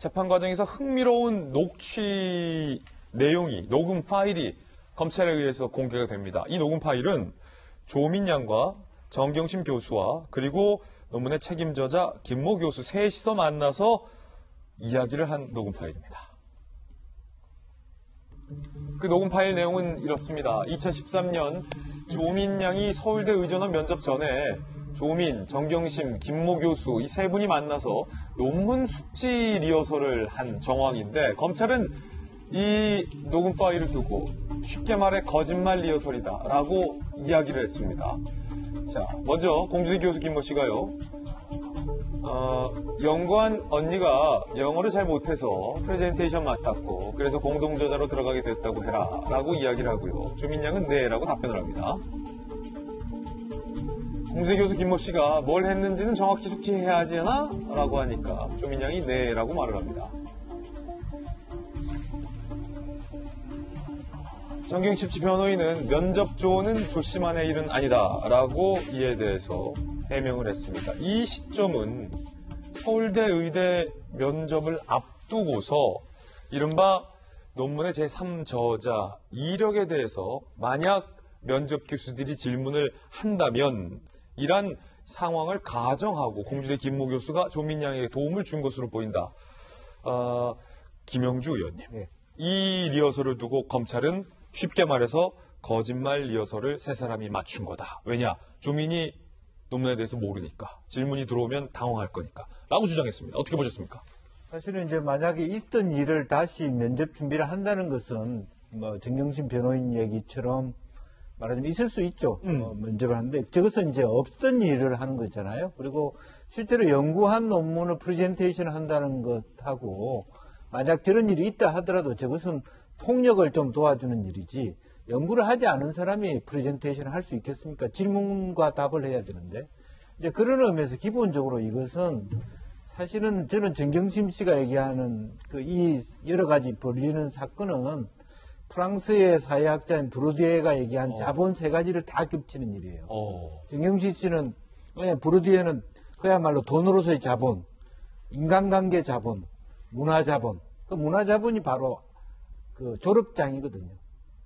재판 과정에서 흥미로운 녹취 내용이, 녹음 파일이 검찰에 의해서 공개가 됩니다. 이 녹음 파일은 조민양과 정경심 교수와 그리고 논문의 책임저자 김모 교수 셋이서 만나서 이야기를 한 녹음 파일입니다. 그 녹음 파일 내용은 이렇습니다. 2013년 조민양이 서울대 의전원 면접 전에 조민, 정경심, 김모 교수 이 세 분이 만나서 논문 숙지 리허설을 한 정황인데 검찰은 이 녹음 파일을 두고 쉽게 말해 거짓말 리허설이다라고 이야기를 했습니다. 자, 먼저 공주대 교수 김모 씨가요. 연구한 언니가 영어를 잘 못해서 프레젠테이션 맡았고 그래서 공동저자로 들어가게 됐다고 해라 라고 이야기를 하고요. 조민 양은 네 라고 답변을 합니다. 공주대 교수 김모 씨가 뭘 했는지는 정확히 숙지해야 하지 않아? 라고 하니까 조민 양이 네 라고 말을 합니다. 정경심 씨 변호인은 면접 조언은 조씨만의 일은 아니다 라고 이에 대해서 해명을 했습니다. 이 시점은 서울대 의대 면접을 앞두고서 이른바 논문의 제3저자 이력에 대해서 만약 면접 교수들이 질문을 한다면 이란 상황을 가정하고 공주대 김모 교수가 조민양에게 도움을 준 것으로 보인다. 김영주 의원님. 네. 이 리허설을 두고 검찰은 쉽게 말해서 거짓말 리허설을 세 사람이 맞춘 거다. 왜냐? 조민이 논문에 대해서 모르니까. 질문이 들어오면 당황할 거니까. 라고 주장했습니다. 어떻게 보셨습니까? 사실은 이제 만약에 있던 일을 다시 면접 준비를 한다는 것은 뭐 정경심 변호인 얘기처럼 말하자면 있을 수 있죠. 면접을 하는데 저것은 이제 없던 일을 하는 거잖아요. 그리고 실제로 연구한 논문을 프레젠테이션 한다는 것하고 만약 저런 일이 있다 하더라도 저것은 통역을 좀 도와주는 일이지 연구를 하지 않은 사람이 프레젠테이션을 할 수 있겠습니까? 질문과 답을 해야 되는데 이제 그런 의미에서 기본적으로 이것은 사실은 저는 정경심 씨가 얘기하는 그 이 여러 가지 벌이는 사건은 프랑스의 사회학자인 브루디에가 얘기한 자본 세 가지를 다 겹치는 일이에요. 정경심 씨는 브루디에는 그야말로 돈으로서의 자본, 인간관계 자본, 문화자본. 그 문화자본이 바로 그 졸업장이거든요.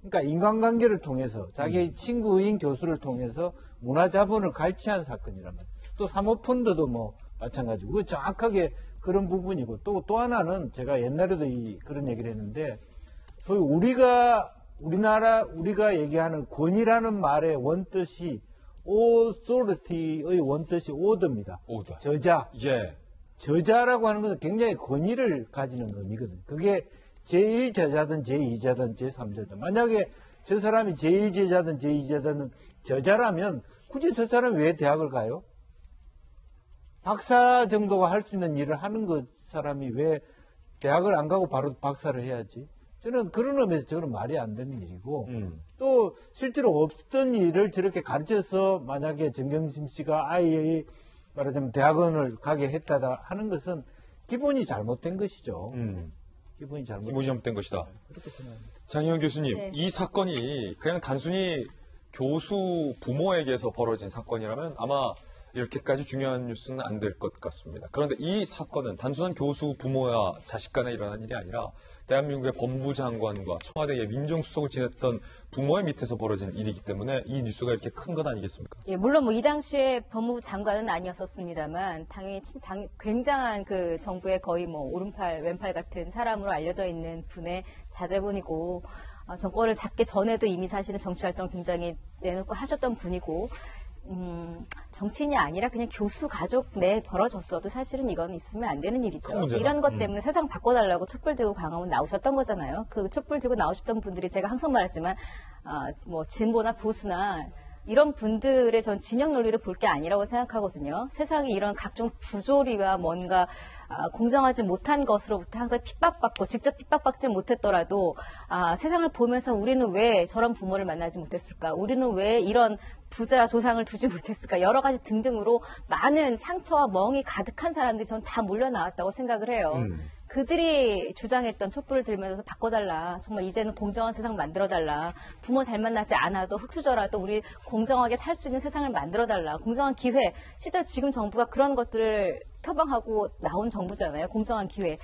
그러니까 인간관계를 통해서 자기 친구인 교수를 통해서 문화자본을 갈취한 사건이란 말이에요. 또 사모펀드도 뭐 마찬가지고 그 정확하게 그런 부분이고 또 하나는 제가 옛날에도 그런 얘기를 했는데 소위 우리가 얘기하는 권위라는 말의 원뜻이 authority의 원뜻이 order입니다. order. 저자. 예. 저자라고 하는 것은 굉장히 권위를 가지는 의미거든요. 그게 제1저자든 제2자든 제3자든 만약에 저 사람이 제1저자든 제2자든 저자라면 굳이 저 사람이 왜 대학을 가요? 박사 정도가 할 수 있는 일을 하는 그 사람이 왜 대학을 안 가고 바로 박사를 해야지? 저는 그런 의미에서 저는 말이 안 되는 일이고 또 실제로 없었던 일을 저렇게 가르쳐서 만약에 정경심 씨가 아이의 말하자면 대학원을 가게 했다다 하는 것은 기본이 잘못된 것이죠. 기본이 잘못된 것이다. 그렇게 생각합니다. 장희영 교수님, 네. 이 사건이 그냥 단순히 교수 부모에게서 벌어진 사건이라면 아마 이렇게까지 중요한 뉴스는 안 될 것 같습니다. 그런데 이 사건은 단순한 교수 부모와 자식 간에 일어난 일이 아니라 대한민국의 법무장관과 청와대의 민정수석을 지냈던 부모의 밑에서 벌어진 일이기 때문에 이 뉴스가 이렇게 큰 것 아니겠습니까? 예, 물론 뭐 이 당시에 법무부 장관은 아니었었습니다만 당연히 굉장한 그 정부의 거의 뭐 오른팔 왼팔 같은 사람으로 알려져 있는 분의 자제분이고 정권을 잡기 전에도 이미 사실은 정치활동을 굉장히 내놓고 하셨던 분이고 정치인이 아니라 그냥 교수 가족 내 벌어졌어도 사실은 이건 있으면 안 되는 일이죠. 이런 것 때문에 세상 바꿔달라고 촛불 들고 광화문 나오셨던 거잖아요. 그 촛불 들고 나오셨던 분들이 제가 항상 말했지만 뭐 진보나 보수나 이런 분들의 전 진영 논리를 볼 게 아니라고 생각하거든요. 세상에 이런 각종 부조리와 뭔가 공정하지 못한 것으로부터 항상 핍박받고 직접 핍박받지 못했더라도 세상을 보면서 우리는 왜 저런 부모를 만나지 못했을까? 우리는 왜 이런 부자 조상을 두지 못했을까? 여러 가지 등등으로 많은 상처와 멍이 가득한 사람들이 전 다 몰려 나왔다고 생각을 해요. 그들이 주장했던 촛불을 들면서 바꿔달라. 정말 이제는 공정한 세상 만들어달라. 부모 잘 만나지 않아도 흙수저라도 우리 공정하게 살 수 있는 세상을 만들어달라. 공정한 기회. 실제로 지금 정부가 그런 것들을 표방하고 나온 정부잖아요. 공정한 기회.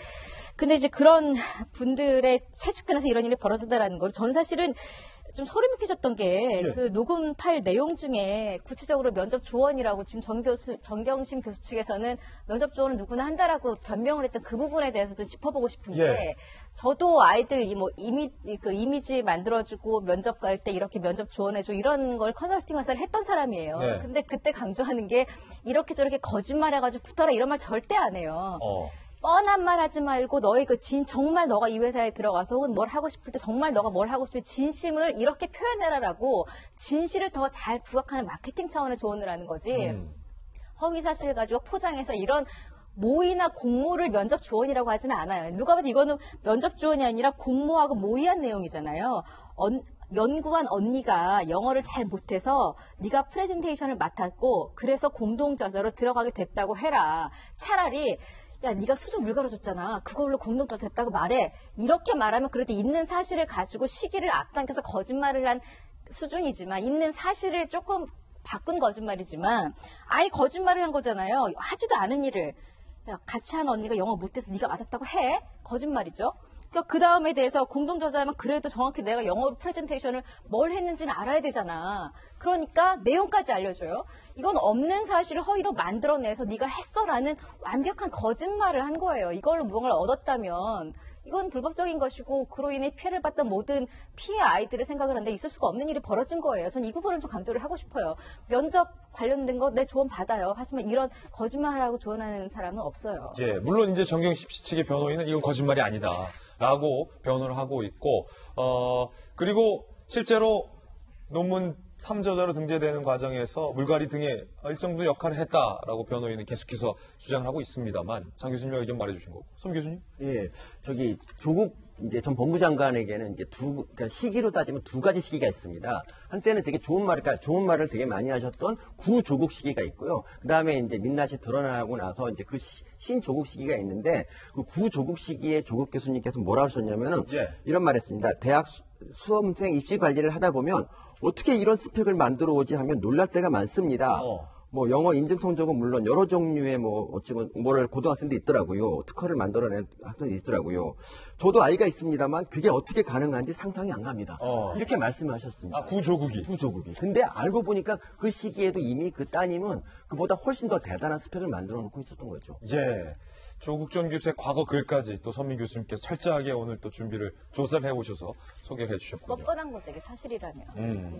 근데 이제 그런 분들의 최측근에서 이런 일이 벌어진다라는 걸 저는 사실은 좀 소름이 끼쳤던 게 예. 그 녹음 파일 내용 중에 구체적으로 면접 조언이라고 지금 정경심 교수 측에서는 면접 조언은 누구나 한다라고 변명을 했던 그 부분에 대해서도 짚어보고 싶은 게 예. 저도 아이들 이미지 만들어주고 면접 갈 때 이렇게 면접 조언해줘 이런 걸 컨설팅 회사를 했던 사람이에요. 네. 근데 그때 강조하는 게 이렇게 저렇게 거짓말해가지고 붙어라 이런 말 절대 안 해요. 뻔한 말 하지 말고 너의 정말 너가 이 회사에 들어가서 혹은 뭘 하고 싶을 때 정말 너가 뭘 하고 싶을 때 진심을 이렇게 표현해라라고 진실을 더 잘 부각하는 마케팅 차원의 조언을 하는 거지. 허위 사실을 가지고 포장해서 이런 모의나 공모를 면접 조언이라고 하지는 않아요. 누가 봐도 이거는 면접 조언이 아니라 공모하고 모의한 내용이잖아요. 연구한 언니가 영어를 잘 못해서 네가 프레젠테이션을 맡았고 그래서 공동저자로 들어가게 됐다고 해라. 차라리 야, 네가 수준 물 갈아줬잖아. 그걸로 공동저자 됐다고 말해. 이렇게 말하면 그래도 있는 사실을 가지고 시기를 앞당겨서 거짓말을 한 수준이지만 있는 사실을 조금 바꾼 거짓말이지만 아예 거짓말을 한 거잖아요. 하지도 않은 일을 야, 같이 한 언니가 영어 못해서 네가 맡았다고 해? 거짓말이죠. 그러니까 그 다음에 대해서 공동저자면 그래도 정확히 내가 영어 프레젠테이션을 뭘 했는지는 알아야 되잖아. 그러니까 내용까지 알려줘요. 이건 없는 사실을 허위로 만들어내서 네가 했어라는 완벽한 거짓말을 한 거예요. 이걸로 무언가를 얻었다면 이건 불법적인 것이고 그로 인해 피해를 봤던 모든 피해 아이들을 생각을 하는데 있을 수가 없는 일이 벌어진 거예요. 저는 이 부분을 좀 강조를 하고 싶어요. 면접 관련된 거 내 조언 받아요. 하지만 이런 거짓말하고 조언하는 사람은 없어요. 예, 물론 이제 정경심 씨 측의 변호인은 이건 거짓말이 아니다라고 변호를 하고 있고, 그리고 실제로 논문 3저자로 등재되는 과정에서 물갈이 등의 일정 정도 역할을 했다라고 변호인은 계속해서 주장을 하고 있습니다만, 장 교수님 의견 말해주신 거고, 손 교수님? 예, 조국 이제 전 법무장관에게는 이제 그러니까 시기로 따지면 두 가지 시기가 있습니다. 한때는 되게 좋은 말을 되게 많이 하셨던 구조국 시기가 있고요. 그 다음에 이제 민낯이 드러나고 나서 이제 그 신조국 시기가 있는데 그 구조국 시기에 조국 교수님께서 뭐라고 하셨냐면은 예. 이런 말 했습니다. 대학 수험생 입시 관리를 하다 보면 어떻게 이런 스펙을 만들어 오지 하면 놀랄 때가 많습니다. 뭐 영어 인증 성적은 물론 여러 종류의 뭐를 고등학생도 있더라고요. 특허를 만들어낸 학생도 있더라고요. 저도 아이가 있습니다만 그게 어떻게 가능한지 상상이 안 갑니다. 이렇게 말씀하셨습니다. 아, 구조국이. 근데 알고 보니까 그 시기에도 이미 그 따님은 그보다 훨씬 더 대단한 스펙을 만들어 놓고 있었던 거죠. 예. 조국 전 교수의 과거 글까지 또 선민 교수님께서 철저하게 오늘 또 준비를 조사를 해오셔서 소개를 해주셨군요. 뻔뻔한 거죠. 이게 사실이라면.